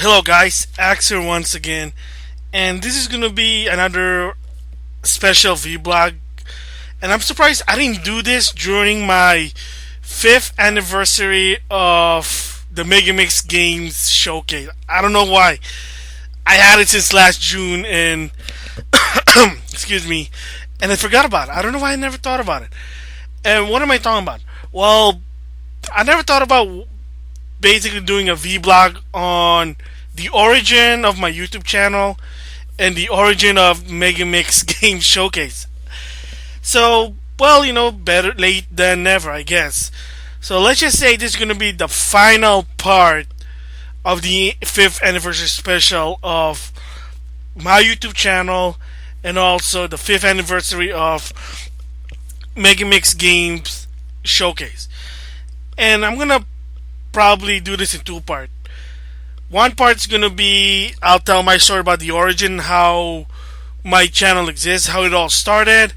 Hello guys, Axe here once again, and this is gonna be another special vlog. And I'm surprised I didn't do this during my 5th anniversary of the Megamix Games Showcase. I don't know why. I had it since last June, and excuse me, and I forgot about it. I don't know why I never thought about it. And what am I talking about? Well, I never thought about basically doing a vlog on the origin of my YouTube channel and the origin of Megamix Games Showcase. So, well, better late than never, I guess. So let's just say this is going to be the final part of the 5th anniversary special of my YouTube channel and also the 5th anniversary of Megamix Games Showcase. And I'm going to probably do this in two parts. One part's gonna be I'll tell my story about the origin, how my channel exists, how it all started,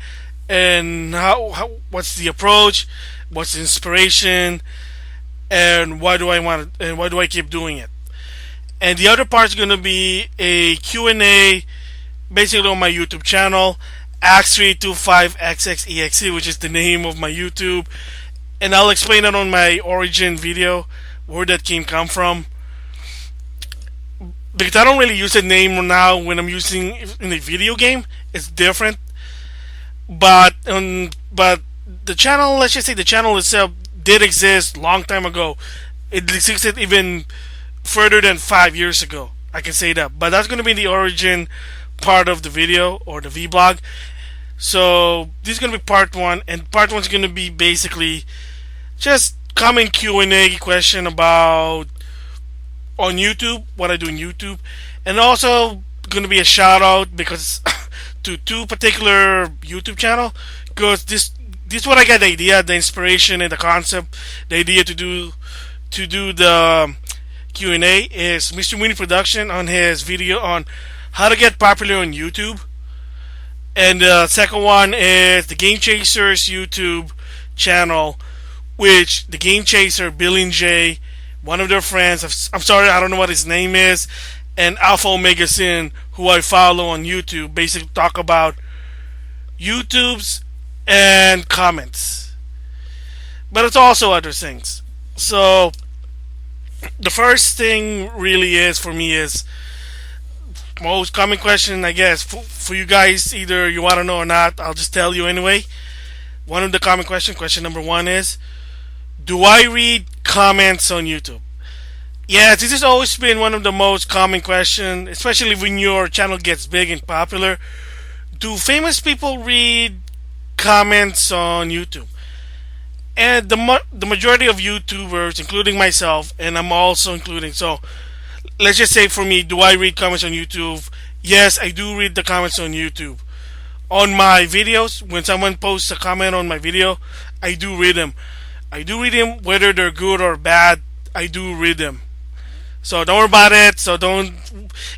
and how what's the approach, what's the inspiration, and why do I keep doing it. And the other part's gonna be a Q&A, basically on my YouTube channel, Ax325XXEXE, which is the name of my YouTube, and I'll explain it on my origin video where that come from, because I don't really use the name now when I'm using in a video game. It's different, but the channel, let's just say the channel itself did exist long time ago. It existed even further than 5 years ago. I can say that, but that's going to be the origin part of the video or the vlog. So this is going to be part one, and part one is going to be basically just common Q&A question about on YouTube, what I do in YouTube, and also going to be a shout out because to two particular YouTube channel, because this is what I got the idea, the inspiration, and the concept. The idea to do the Q&A is Mr. Weenie Production on his video on how to get popular on YouTube, and the second one is the Game Chasers YouTube channel, which the Game Chaser Billy and Jay, one of their friends, I'm sorry, I don't know what his name is, and Alphaomegasin, who I follow on YouTube, basically talk about YouTubes and comments. But it's also other things. So the first thing really is for me is most common question, I guess, for you guys, either you want to know or not, I'll just tell you anyway. One of the common question number one is, do I read comments on YouTube? Yeah, this has always been one of the most common questions, especially when your channel gets big and popular. Do famous people read comments on YouTube? And the majority of YouTubers, including myself, and I'm also including, so let's just say for me, do I read comments on YouTube? Yes, I do read the comments on YouTube. On my videos, when someone posts a comment on my video, I do read them. I do read them, whether they're good or bad. I do read them. So don't worry about it. So don't,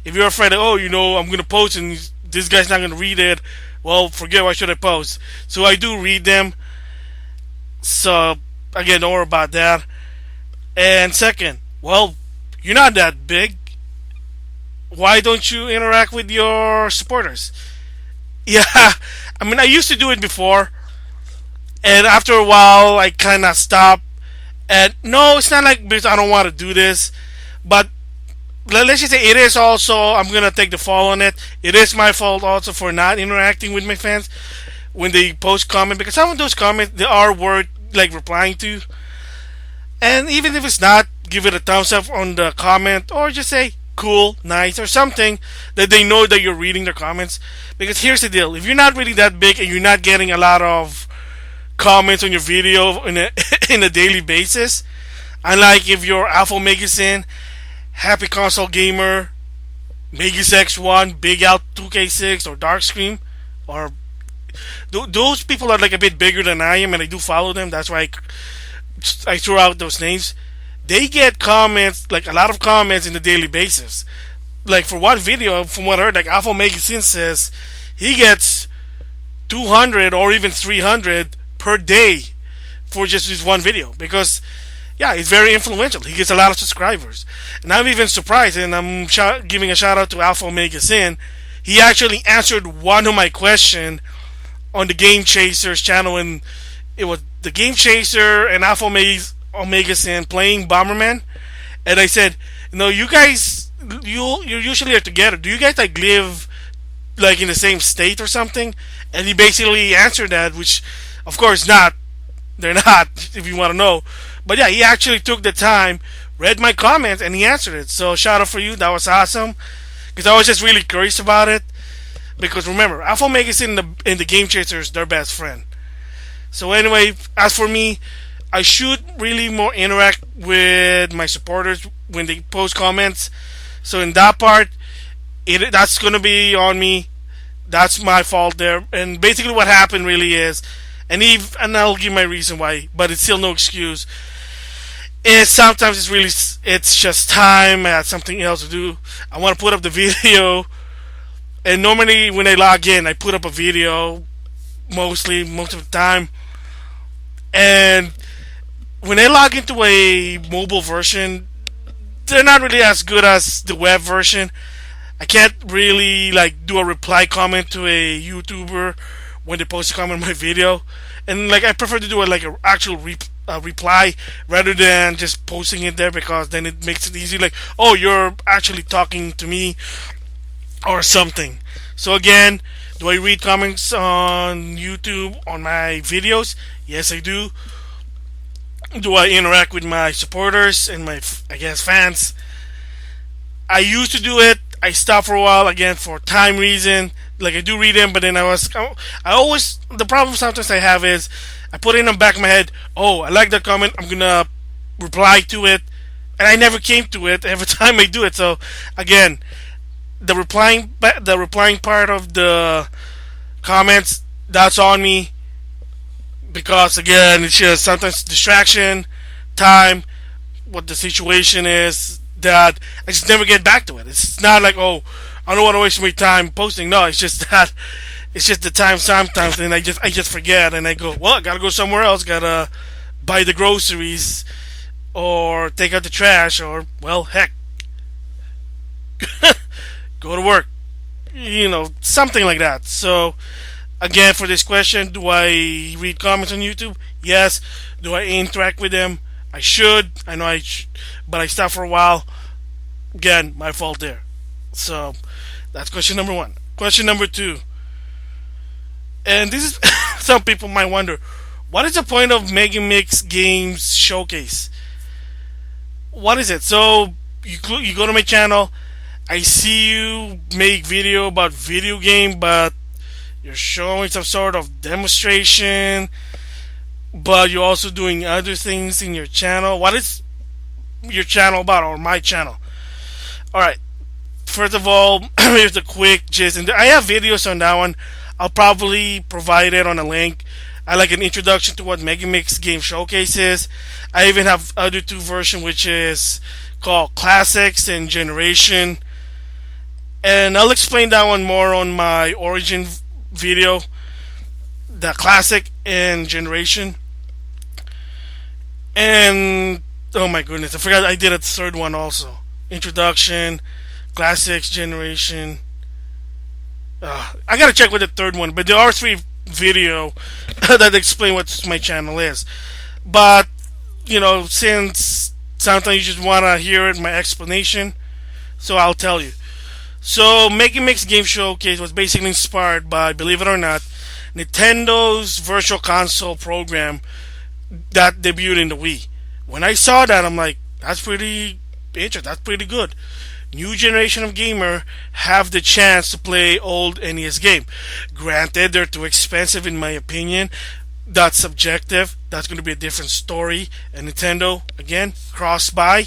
if you're afraid, I'm gonna post and this guy's not gonna read it. Well, forget why should I post. So I do read them. So again, don't worry about that. And second, well, you're not that big. Why don't you interact with your supporters? Yeah, I mean, I used to do it before, and after a while I kind of stopped. And no, it's not like because I don't want to do this, but let's just say it is also, I'm gonna take the fall on it. It is my fault also for not interacting with my fans when they post comment, because some of those comments they are worth like replying to. And even if it's not, give it a thumbs up on the comment, or just say cool, nice, or something that they know that you're reading their comments. Because here's the deal: if you're not really that big and you're not getting a lot of comments on your video in a in a daily basis, unlike if you're Alphaomegasin, Happy Console Gamer, Megas X1, Big Out 2K6, or Dark Scream, or those people are like a bit bigger than I am, and I do follow them. That's why I threw out those names. They get comments, like a lot of comments in the daily basis. Like for one video, from what I heard, like Alphaomegasin says he gets 200 or even 300 per day for just this one video, because Yeah, he's very influential. He gets a lot of subscribers, and I'm even surprised. And I'm giving a shout out to Alphaomegasin. He actually answered one of my questions on the Game Chasers channel, and it was the Game Chaser and Alphaomegasin playing Bomberman. And I said, you guys, you usually are together. Do you guys like live like in the same state or something? And he basically answered that, which, of course, not. They're not, if you want to know. But yeah, he actually took the time, read my comments, and he answered it. So shout out for you. That was awesome. Because I was just really curious about it. Because remember, Alpha Megas in the Game Chasers, their best friend. So anyway, as for me, I should really more interact with my supporters when they post comments. So in that part, that's gonna be on me. That's my fault there. And basically, what happened really is, and I'll give my reason why, but it's still no excuse. Is sometimes it's just time. I had something else to do. I want to put up the video, and normally when I log in, I put up a video most of the time. And when I log into a mobile version, they're not really as good as the web version. I can't really like do a reply comment to a YouTuber when they post a comment on my video, and like I prefer to do it like an actual reply rather than just posting it there, because then it makes it easy. Like, oh, you're actually talking to me or something. So again, do I read comments on YouTube on my videos? Yes, I do. Do I interact with my supporters and my, I guess, fans? I used to do it. I stopped for a while again for time reason. Like I do read them, but then I always, the problem sometimes I have is I put in the back of my head, oh, I like that comment, I'm gonna reply to it, and I never came to it every time I do it. So again, the replying part of the comments, that's on me, because again, it's just sometimes distraction, time, what the situation is, that I just never get back to it. It's not like, oh, I don't want to waste my time posting. No, it's just that it's just the time sometimes, and I just forget, and I go, well, I gotta go somewhere else, gotta buy the groceries or take out the trash, or well, heck, go to work, something like that. So again, for this question, do I read comments on YouTube? Yes. Do I interact with them? I should. I know but I stopped for a while. Again, my fault there. So that's question number one. Question number two, and this is some people might wonder, what is the point of Megamix Games Showcase? What is it? So you go to my channel. I see you make video about video game, but you're showing some sort of demonstration, but you're also doing other things in your channel. What is your channel about, or my channel? Alright, first of all, here's a quick gist. And I have videos on that one. I'll probably provide it on a link. I like an introduction to what Megamix Game Showcase is. I even have other two versions, which is called Classics and Generation. And I'll explain that one more on my origin video, the Classic and Generation. And oh my goodness, I forgot I did a third one also. Introduction, Classics, Generation. I gotta check with the third one, but there are three video that explain what my channel is. But since sometimes you just wanna hear it, my explanation, so I'll tell you. So Megamix Game Showcase was basically inspired by, believe it or not, Nintendo's Virtual Console program that debuted in the Wii. When I saw that, I'm like, that's pretty interesting. That's pretty good. New generation of gamer have the chance to play old NES game. Granted, they're too expensive in my opinion. That's subjective. That's going to be a different story. And Nintendo, again, cross-buy.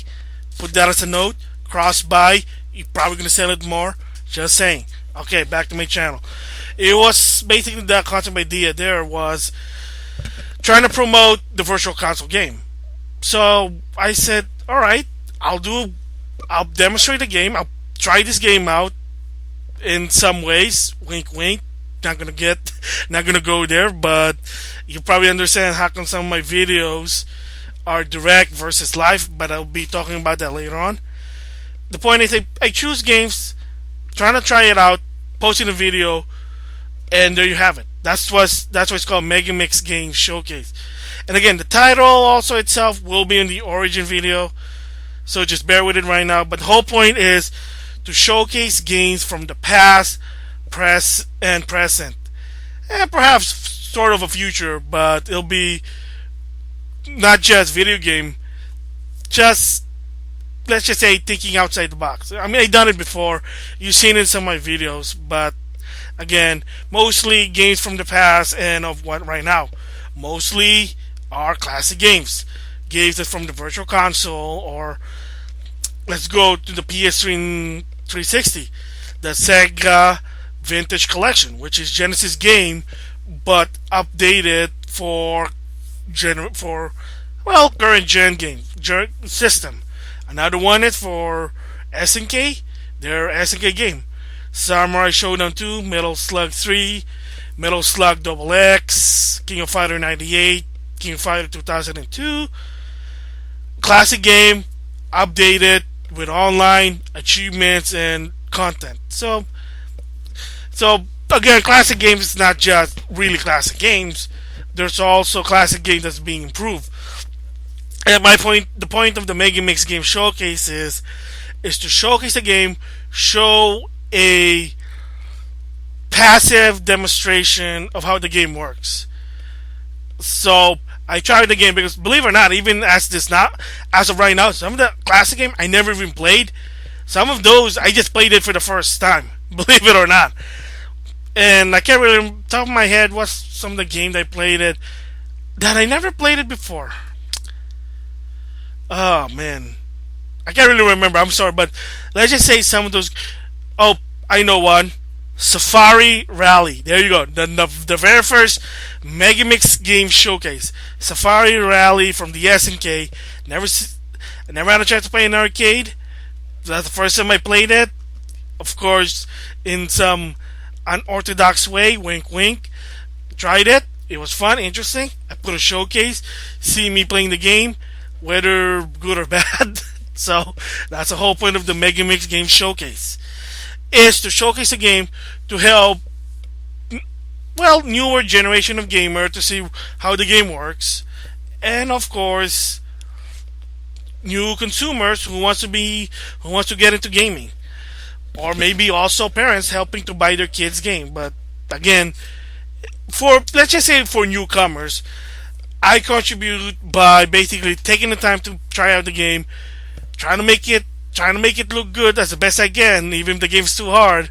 Put that as a note. Cross-buy. You're probably going to sell it more. Just saying. Okay, back to my channel. It was basically the concept idea there was trying to promote the Virtual Console game. So I said, alright, I'll demonstrate the game. I'll try this game out in some ways. Wink, wink. Not gonna go there, but you probably understand how come some of my videos are direct versus live, but I'll be talking about that later on. The point is, I choose games, trying to try it out, posting a video, and there you have it. That's what's called Megamix Games Showcase. And again, the title also itself will be in the origin video, so just bear with it right now. But the whole point is to showcase games from the past, and present, and perhaps sort of a future. But it'll be not just video game, just let's just say thinking outside the box. I mean, I've done it before. You've seen it in some of my videos, but again, mostly games from the past and of what right now. Mostly are classic games. Games that from the virtual console, or let's go to the PS3 and 360. The Sega Vintage Collection, which is Genesis game, but updated for current gen game system. Another one is for SNK, their SNK game. Samurai Showdown 2, Metal Slug 3, Metal Slug Double X, King of Fighter 98, King of Fighter 2002. Classic game, updated with online achievements and content. So again, classic games is not just really classic games. There's also classic games that's being improved. And the point of the Megamix Game Showcase is to showcase a game, show a passive demonstration of how the game works. So I tried the game because, believe it or not, even as of right now, some of the classic game I never even played. Some of those I just played it for the first time, believe it or not. And I can't really, top of my head, what's some of the games I played it that I never played it before. Oh man, I can't really remember. I'm sorry, but let's just say some of those. Oh, I know one. Safari Rally. There you go. The very first Megamix Game Showcase. Safari Rally from the SNK. I never had a chance to play in an arcade. That's the first time I played it. Of course, in some unorthodox way. Wink, wink. Tried it. It was fun, interesting. I put a showcase. See me playing the game, whether good or bad. So that's the whole point of the Megamix Game Showcase, is to showcase a game to help, well, newer generation of gamer to see how the game works, and of course new consumers who wants to get into gaming, or maybe also parents helping to buy their kids game. But again, for let's just say for newcomers, I contribute by basically taking the time to try out the game, trying to make it look good as the best I can, even if the game's too hard.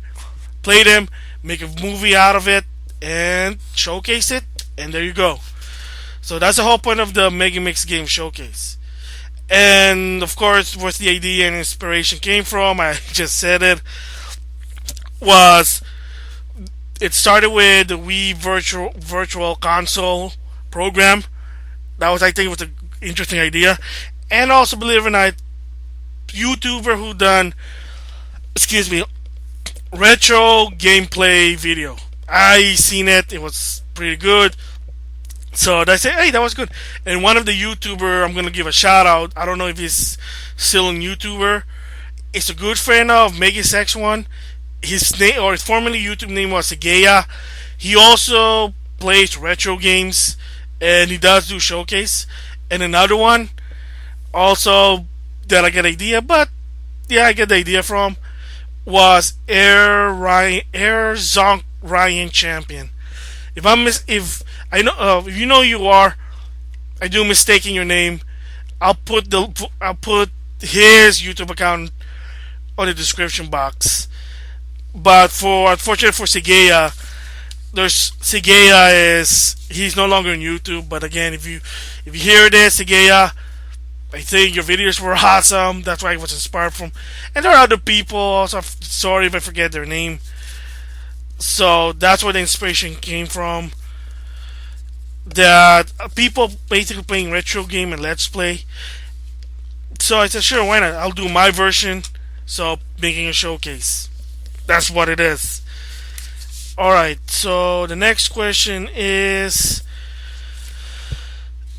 Play them, make a movie out of it, and showcase it, and there you go. So that's the whole point of the Megamix Game Showcase. And of course, where the idea and inspiration came from, I just said it, it started with the Wii Virtual Console program. That was, I think, was an interesting idea. And also, believe it or not, YouTuber who done, retro gameplay video. I seen it. It was pretty good. So I say, hey, that was good. And one of the YouTuber, I'm gonna give a shout out. I don't know if he's still a YouTuber. It's a good friend of Megas X1. His name, or his formerly YouTube name, was Sagaia. He also plays retro games, and he does do showcase. And another one, also that I get the idea, but yeah, I get the idea from, was Air Zonk Ryan Champion. If if you know you are, I do mistaking your name. I'll put his YouTube account on the description box. But unfortunately for Sagaia, he's no longer on YouTube. But again, if you hear this, Sagaia, I think your videos were awesome. That's why I was inspired from. And there are other people also. Sorry if I forget their name. So that's where the inspiration came from. That people basically playing retro game and let's play. So I said, sure, why not? I'll do my version. So making a showcase. That's what it is. Alright, so the next question is,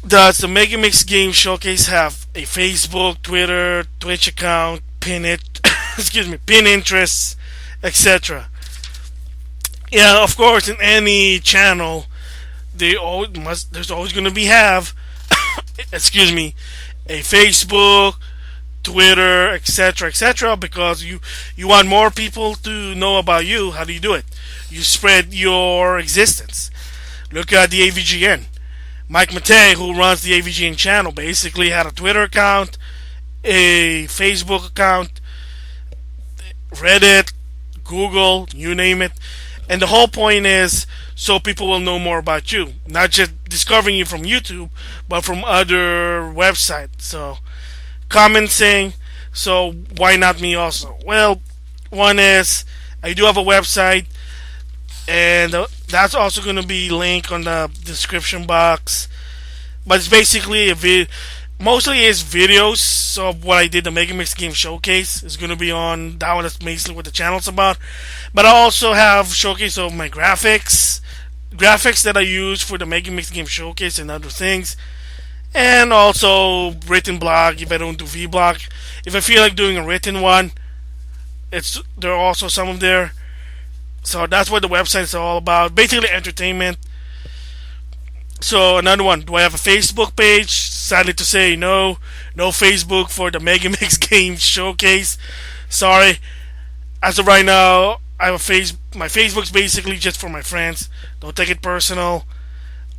Does the Megamix Games Showcase have a Facebook, Twitter, Twitch account, pin it, excuse me, pin interests, etc.? Yeah, of course, in any channel, there's always going to be have, excuse me, a Facebook, Twitter, etc., etc., because you want more people to know about you. How do you do it? You spread your existence. Look at the AVGN. Mike Matei, who runs the AVGN channel, basically had a Twitter account, a Facebook account, Reddit, Google, you name it. And the whole point is so people will know more about you. Not just discovering you from YouTube, but from other websites. So, common saying, so why not me also? Well, one is, I do have a website, and that's also going to be linked on the description box. But it's basically mostly is videos of what I did. The Megamix Game Showcase is going to be on that one. That's basically what the channel's about. But I also have showcase of my graphics that I use for the Megamix Game Showcase and other things. And also written blog if I don't do vblog. If I feel like doing a written one, there are also some of there. So that's what the website is all about. Basically entertainment. So another one. Do I have a Facebook page? Sadly to say, no. No Facebook for the Megamix Games Showcase. Sorry. As of right now, I have my Facebook's basically just for my friends. Don't take it personal.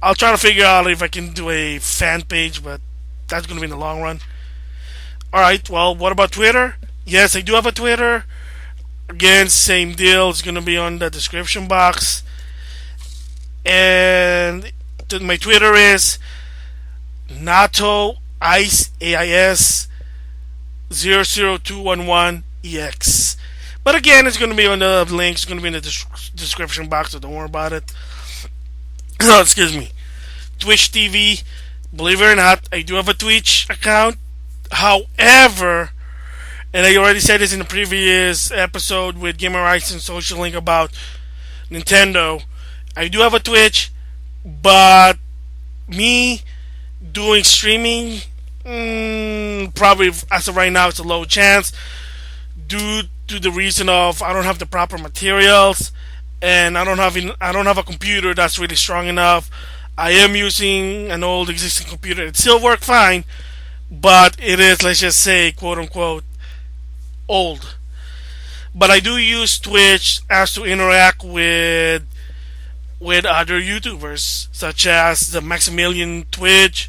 I'll try to figure out if I can do a fan page, but that's going to be in the long run. Alright, well, what about Twitter? Yes, I do have a Twitter. Again, same deal. It's going to be on the description box. And my Twitter is Nato Ice AIS 00211EX. But again, it's going to be on the links. It's going to be in the description box, so don't worry about it. Oh, excuse me. Twitch TV. Believe it or not, I do have a Twitch account. However, and I already said this in the previous episode with Gamer Rights and Social Link about Nintendo, I do have a Twitch, but me doing streaming, probably as of right now, it's a low chance due to the reason of I don't have the proper materials and I don't have a computer that's really strong enough. I am using an old existing computer. It still works fine, but it is, let's just say, quote unquote, old. But I do use Twitch as to interact with other YouTubers, such as the Maximilian Twitch,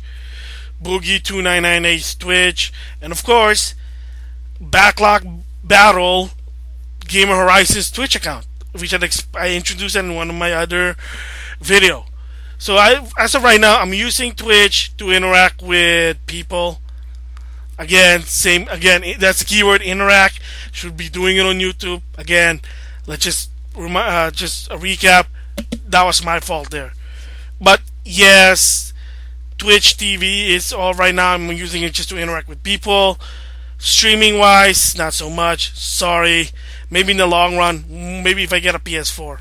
Boogie2998's Twitch, and of course, Backlog Battle Gamer Horizons Twitch account, which I introduced in one of my other video. So as of right now, I'm using Twitch to interact with people. Again, that's the keyword, interact. Should be doing it on YouTube. Again, let's just a recap. That was my fault there. But yes, Twitch TV is all right now. I'm using it just to interact with people. Streaming wise, not so much. Sorry. Maybe in the long run. Maybe if I get a PS4.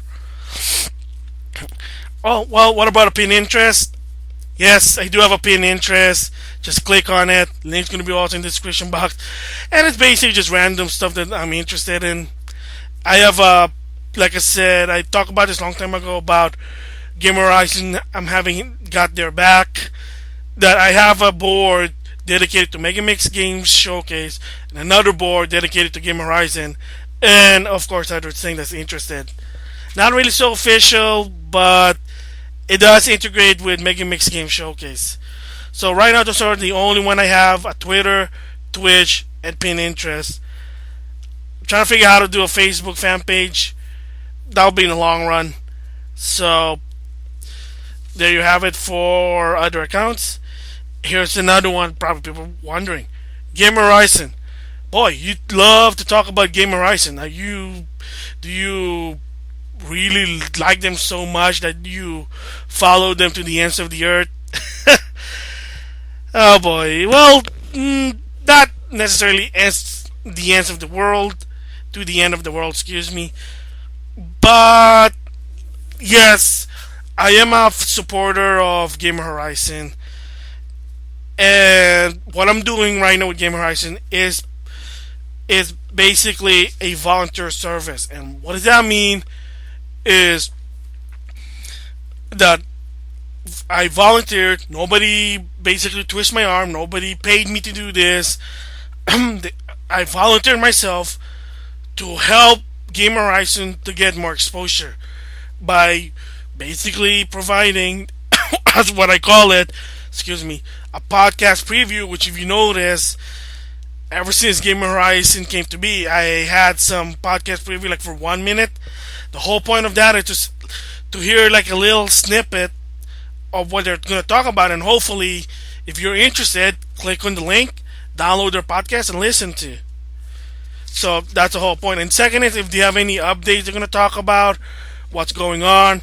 Oh, well, what about a pin interest? Yes, I do have a pin interest. Just click on it. Link's going to be also in the description box. And it's basically just random stuff that I'm interested in. I have like I said, I talked about this a long time ago about Gamer Horizon. Got their back. That I have a board dedicated to Megamix Games Showcase and another board dedicated to Gamer Horizon. And of course, other thing that's interested. Not really so official, but it does integrate with Megamix Game Showcase. So right now, those are the only one I have: a Twitter, Twitch, and Pinterest. I'm trying to figure out how to do a Facebook fan page. That'll be in the long run. So there you have it for other accounts. Here's another one. Probably people wondering: Gamer Horizon. Boy, you love to talk about Gamer Horizon. Do you really like them so much that you follow them to the ends of the earth? Oh boy. Well, not necessarily the ends of the world, to the end of the world, excuse me. But yes, I am a supporter of Gamer Horizon. And what I'm doing right now with Game Horizon is basically a volunteer service. And what does that mean? Is that I volunteered. Nobody basically twisted my arm. Nobody paid me to do this. I volunteered myself to help Game Horizon to get more exposure by basically providing, as what I call it, excuse me, a podcast preview. Which, if you notice, ever since Game Horizon came to be, I had some podcast preview like for 1 minute. The whole point of that is just to hear like a little snippet of what they're going to talk about, and hopefully, if you're interested, click on the link, download their podcast, and listen to. So that's the whole point. And second is, if they have any updates they're going to talk about, what's going on,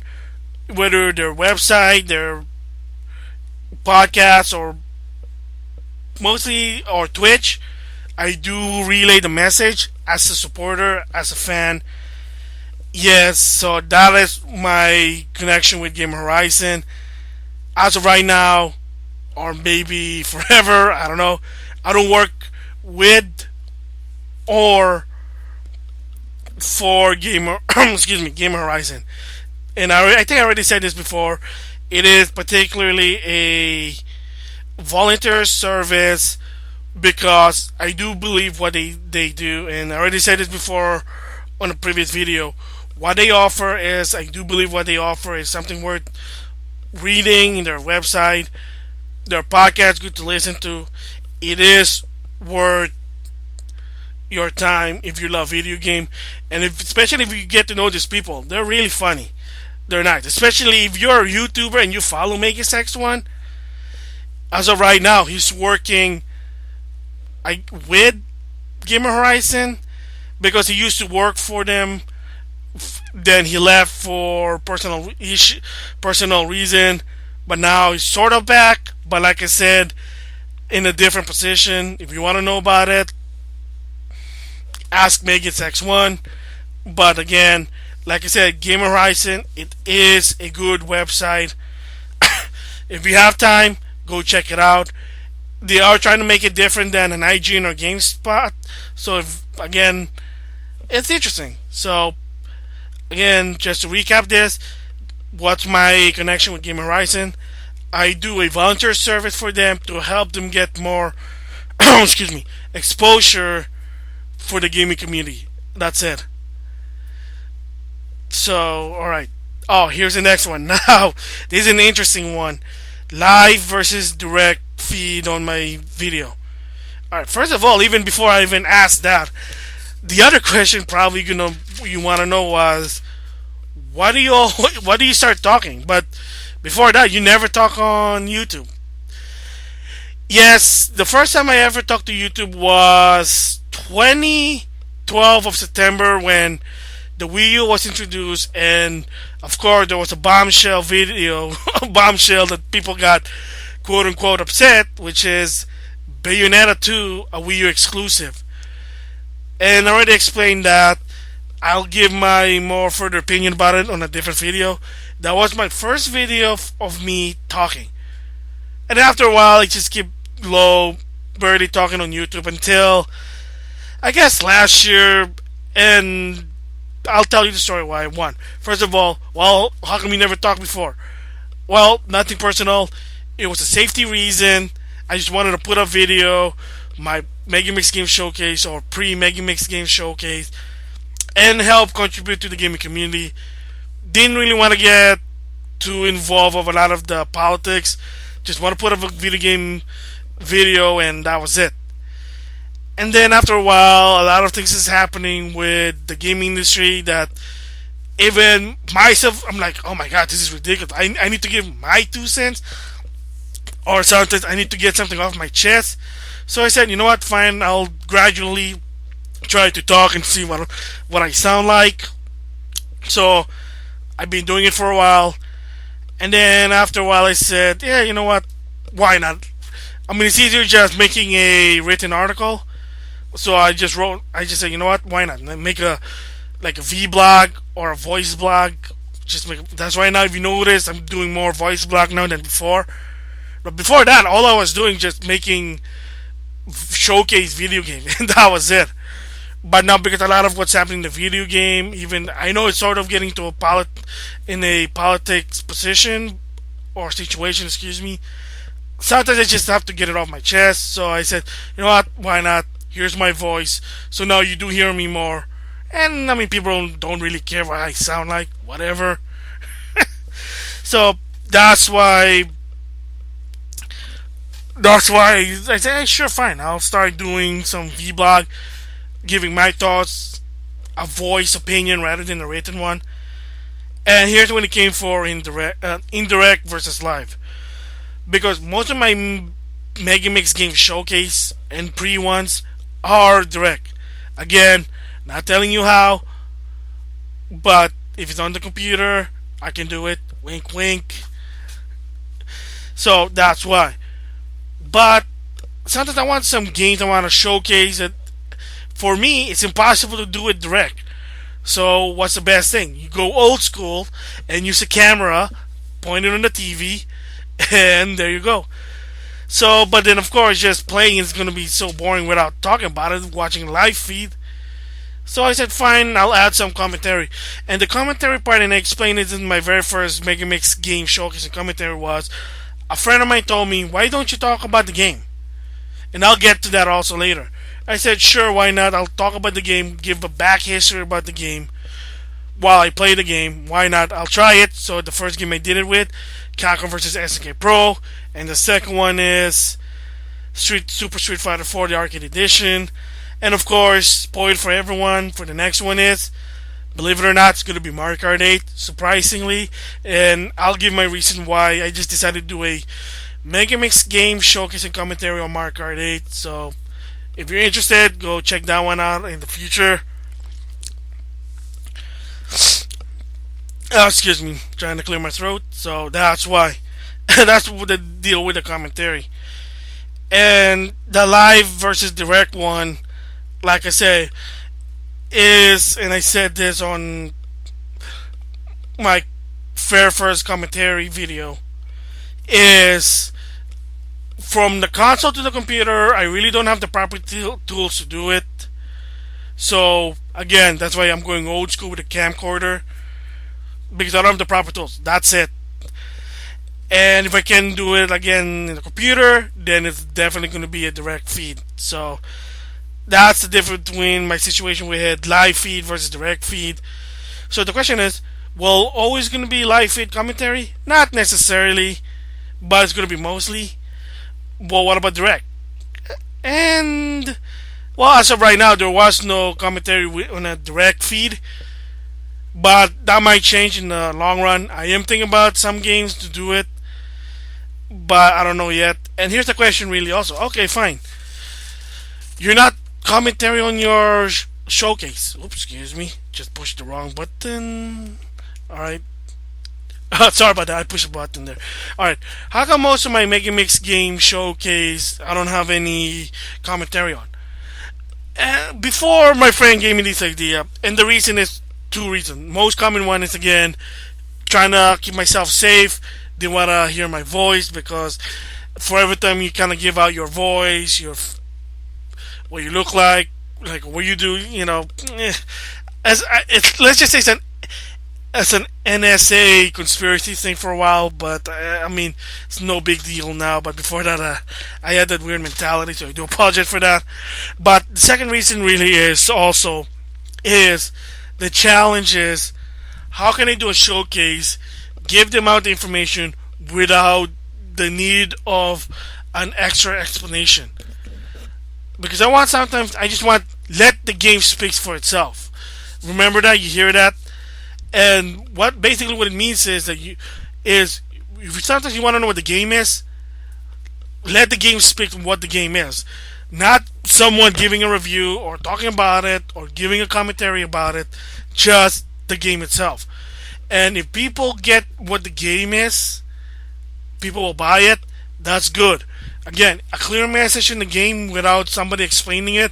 whether their website, their podcast, or mostly or Twitch, I do relay the message as a supporter, as a fan. Yes, so that is my connection with Game Horizon. As of right now, or maybe forever, I don't know. I don't work with or for Gamer excuse me, Game Horizon. And I think I already said this before. It is particularly a volunteer service because I do believe what they do, and I already said this before on a previous video. What they offer is, I do believe what they offer is something worth reading in their website. Their podcast good to listen to. It is worth your time if you love video game, and especially if you get to know these people. They're really funny. They're nice, especially if you're a YouTuber and you follow Megamix One. As of right now, he's working with Gamer Horizon because he used to work for them. Then he left for personal reason, but now he's sort of back. But like I said, in a different position. If you want to know about it, ask Megamix One. But again, like I said, Game Horizon, it is a good website. If you have time, go check it out. They are trying to make it different than an IGN or GameSpot. So, again, it's interesting. So, again, just to recap this, what's my connection with Game Horizon? I do a volunteer service for them to help them get more excuse me, exposure for the gaming community. That's it. So, alright. Oh, here's the next one. Now, this is an interesting one. Live versus direct feed on my video. Alright, first of all, even before I even asked that, the other question probably you want to know was, why do you start talking? But before that, you never talk on YouTube. Yes, the first time I ever talked to YouTube was 2012 of September when the Wii U was introduced, and of course there was a bombshell video, a bombshell that people got quote unquote upset, which is Bayonetta 2, a Wii U exclusive. And I already explained that. I'll give my more further opinion about it on a different video. That was my first video of me talking. And after a while, I just keep barely talking on YouTube until, I guess, last year. And I'll tell you the story why. One, first of all, well, how come you never talked before? Well, nothing personal. It was a safety reason. I just wanted to put up video, my Megamix Games Showcase or pre-Megamix Games Showcase, and help contribute to the gaming community. Didn't really want to get too involved of a lot of the politics. Just want to put up a video game video, and that was it. And then after a while, a lot of things is happening with the gaming industry that even myself, I'm like, oh my god, this is ridiculous. I need to give my 2 cents, or sometimes I need to get something off my chest. So I said, you know what, fine, I'll gradually try to talk and see what I sound like. So I've been doing it for a while, and then after a while I said, yeah, you know what, why not? I mean, it's easier just making a written article. So I just said, you know what, why not make a V blog or a voice blog. That's right now, if you notice, I'm doing more voice blog now than before. But before that, all I was doing just making showcase video games, and that was it. But now, because a lot of what's happening in the video game, even I know it's sort of getting to in a politics position or situation, excuse me. Sometimes I just have to get it off my chest. So I said, you know what? Why not? Here's my voice. So now you do hear me more. And I mean, people don't really care what I sound like. Whatever. So that's why. That's why I said, hey, sure, fine. I'll start doing some vlog, giving my thoughts, a voice opinion rather than a written one. And here's when it came for indirect versus live. Because most of my Megamix Games Showcase and pre ones are direct. Again, not telling you how, but if it's on the computer, I can do it. Wink, wink. So that's why. But sometimes I want some games I want to showcase that. For me, it's impossible to do it direct. So what's the best thing? You go old school and use a camera, point it on the TV, and there you go. So, but then of course, just playing is going to be so boring without talking about it, watching live feed. So I said, fine, I'll add some commentary. And the commentary part, and I explained it in my very first Megamix Game Showcase and commentary, was a friend of mine told me, why don't you talk about the game? And I'll get to that also later. I said, sure, why not? I'll talk about the game, give a back history about the game while I play the game. Why not? I'll try it. So the first game I did it with, Capcom vs. SNK Pro. And the second one is Super Street Fighter 4, the Arcade Edition. And of course, spoiled for everyone, for the next one is, believe it or not, it's going to be Mario Kart 8, surprisingly. And I'll give my reason why I just decided to do a Megamix Game Showcase and commentary on Mario Kart 8. So, if you're interested, go check that one out in the future. Excuse me, trying to clear my throat. So, that's why. That's the deal with the commentary. And the live versus direct one, like I said, is, and I said this on my fair first commentary video, is from the console to the computer. I really don't have the proper tools to do it. So again, that's why I'm going old school with a camcorder, because I don't have the proper tools. That's it. And if I can do it again in the computer, then it's definitely going to be a direct feed. So that's the difference between my situation with live feed versus direct feed. So the question is, well, always going to be live feed commentary? Not necessarily, but it's going to be mostly. Well, what about direct? And, well, as of right now, there was no commentary on a direct feed, but that might change in the long run. I am thinking about some games to do it, but I don't know yet. And here's the question really also. Okay, fine. You're not commentary on your showcase. Oops, excuse me. Just pushed the wrong button. Alright. Sorry about that. I pushed a button there. Alright. How come most of my Megamix Game Showcase I don't have any commentary on? Before my friend gave me this idea, and the reason is two reasons. Most common one is, again, trying to keep myself safe. They want to hear my voice, because for every time you kind of give out your voice, what you look like what you do, let's just say it's an NSA conspiracy thing for a while, but I mean, it's no big deal now. But before that, I had that weird mentality, so I do apologize for that. But the second reason really is the challenge is, how can I do a showcase, give them out the information without the need of an extra explanation? Because I just want, let the game speak for itself. Remember that? You hear that? And what it means is that if sometimes you want to know what the game is, let the game speak what the game is. Not someone giving a review or talking about it or giving a commentary about it, just the game itself. And if people get what the game is, people will buy it. That's good. Again, a clear message in the game without somebody explaining it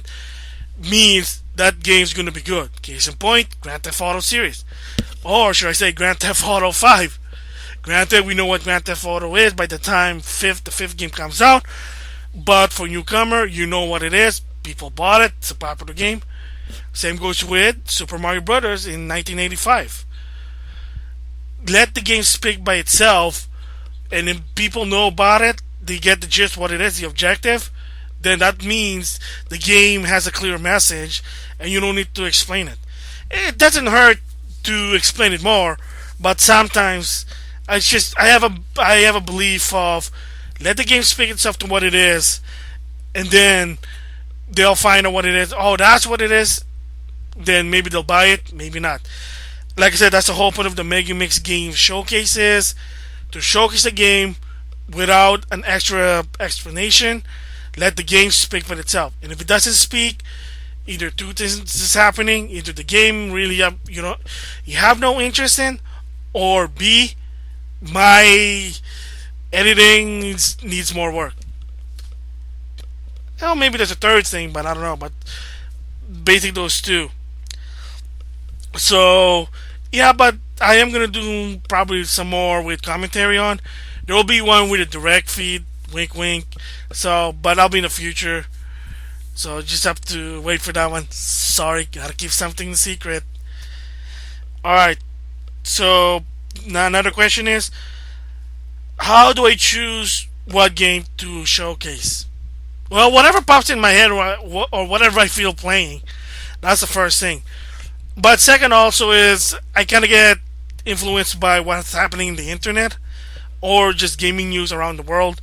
means that game's going to be good. Case in point, Grand Theft Auto series. Or should I say Grand Theft Auto 5. Granted, we know what Grand Theft Auto is by the time the fifth game comes out, but for newcomer, you know what it is. People bought it. It's a popular game. Same goes with Super Mario Brothers in 1985. Let the game speak by itself, and if people know about it, they get the gist what it is, the objective, then that means the game has a clear message and you don't need to explain it. It doesn't hurt to explain it more, but sometimes I have a belief of let the game speak itself to what it is, and then they'll find out what it is. Oh, that's what it is. Then maybe they'll buy it, maybe not. Like I said, that's the whole point of the Megamix Games Showcase is to showcase the game without an extra explanation. Let the game speak for itself. And if it doesn't speak, either two things is happening: either the game really you have no interest in, or B, my editing needs more work. Well, maybe there's a third thing, but I don't know. But basically those two. So yeah, but I am gonna do probably some more with commentary on. There will be one with a direct feed, wink wink. So, but I'll be in the future. So just have to wait for that one. Sorry, gotta keep something secret. All right. So now another question is, how do I choose what game to showcase? Well, whatever pops in my head or whatever I feel playing. That's the first thing. But second also is I kind of get influenced by what's happening in the internet or just gaming news around the world.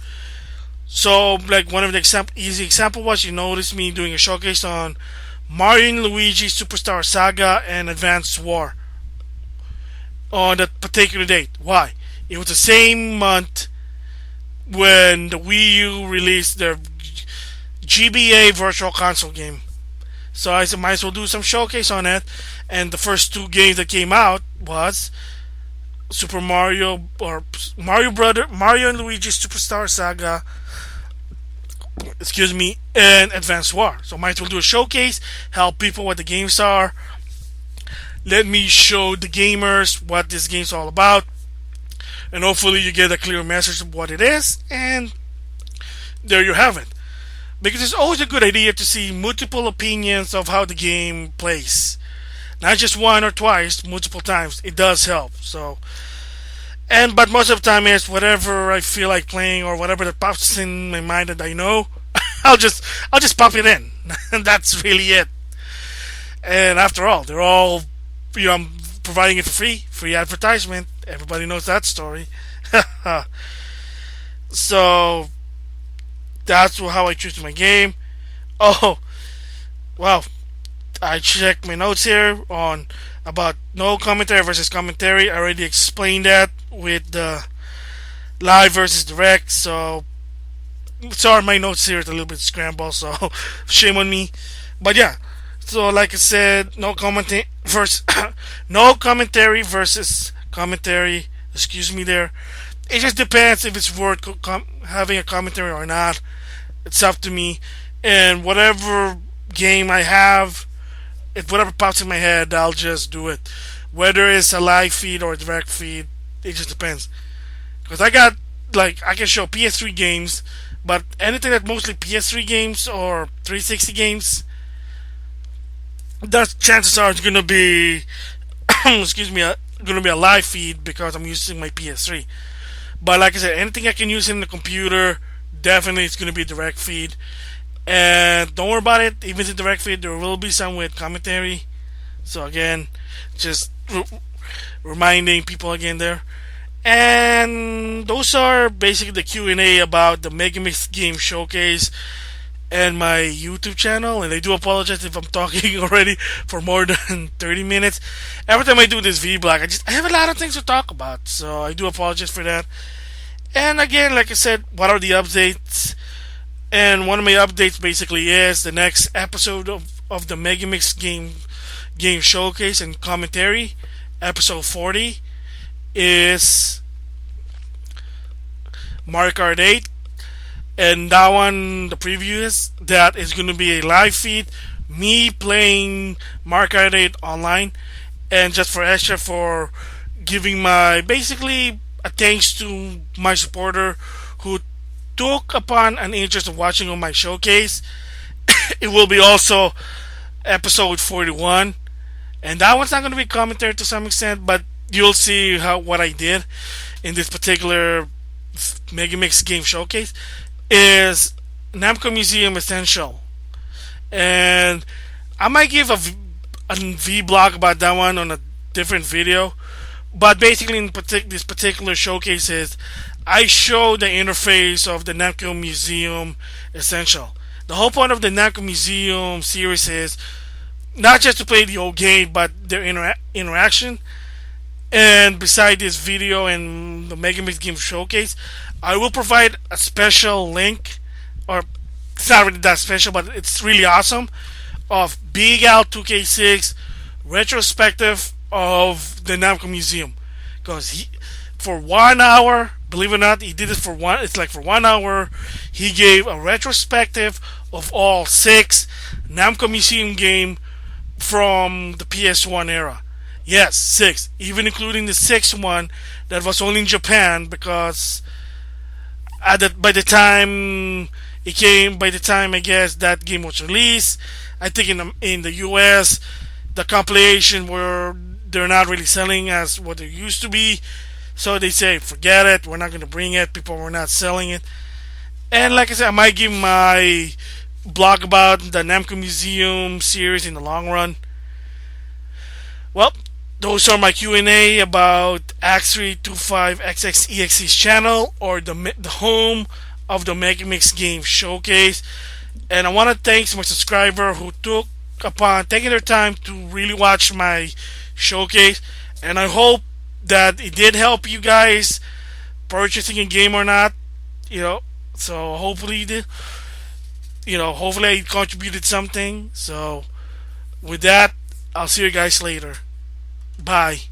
So, like one of the easy example was you noticed me doing a showcase on Mario and Luigi Superstar Saga and Advanced War on that particular date. Why? It was the same month when the Wii U released their GBA Virtual Console game. So I said, might as well do some showcase on it. And the first two games that came out was Super Mario or Mario and Luigi Superstar Saga, and Advanced War. So might as well do a showcase, help people what the games are. Let me show the gamers what this game's all about, and hopefully you get a clear message of what it is. And there you have it. Because it's always a good idea to see multiple opinions of how the game plays. Not just one or twice, multiple times. It does help. So, but most of the time is whatever I feel like playing or whatever that pops in my mind that I know, I'll just pop it in, and that's really it. And after all, they're all I'm providing it for free advertisement. Everybody knows that story. So that's how I choose my game. Oh, wow. I checked my notes here on about no commentary versus commentary. I already explained that with the live versus direct. So, sorry, my notes here is a little bit scrambled. So, shame on me. But yeah. So, like I said, no commentary versus no commentary versus commentary. Excuse me there. It just depends if it's worth having a commentary or not. It's up to me. And whatever game I have, if whatever pops in my head, I'll just do it. Whether it's a live feed or a direct feed, it just depends. Because I can show PS3 games, but anything that's mostly PS3 games or 360 games, that chances are it's gonna be, gonna be a live feed because I'm using my PS3. But like I said, anything I can use in the computer, definitely it's gonna be a direct feed. And don't worry about it, even if it's direct feed, there will be some with commentary. So again, just reminding people again there. And those are basically the Q&A about the Megamix Game Showcase and my YouTube channel. And I do apologize if I'm talking already for more than 30 minutes. Every time I do this vlog, I have a lot of things to talk about. So I do apologize for that. And again, like I said, what are the updates? And one of my updates basically is the next episode of the Megamix Game Showcase and commentary, episode 40, is Mario Kart 8. And that one, the preview is that is going to be a live feed, me playing Mario Kart 8 online. And just for extra, for giving my, basically, a thanks to my supporter who took upon an interest of watching on my showcase. It will be also episode 41, and that one's not going to be commentary to some extent, but you'll see how what I did in this particular Megamix Game Showcase is Namco Museum Essential, and I might give a vlog about that one on a different video. But basically, in this particular showcase, is I show the interface of the Namco Museum Essential. The whole point of the Namco Museum series is not just to play the old game, but their interaction. And beside this video and the Megamix Game Showcase, I will provide a special link, or it's not really that special, but it's really awesome, of Big Al 2K6 retrospective of the Namco Museum. Because for 1 hour, believe it or not, he did it for one. It's like for 1 hour, he gave a retrospective of all 6 Namco Museum game from the PS1 era. Yes, 6, even including the 6th one that was only in Japan, because by the time it came, by the time I guess that game was released, I think in the US, the compilation were they're not really selling as what they used to be, so they say forget it, we're not going to bring it. People were not selling it, and like I said, I might give my blog about the Namco Museum series in the long run. Well, those are my Q&A about Axe325XXEXE's channel, or the home of the Megamix Games Showcase. And I want to thank my subscriber who took upon taking their time to really watch my showcase. And I hope that it did help you guys purchasing a game or not. So hopefully hopefully I contributed something. So with that, I'll see you guys later. Bye.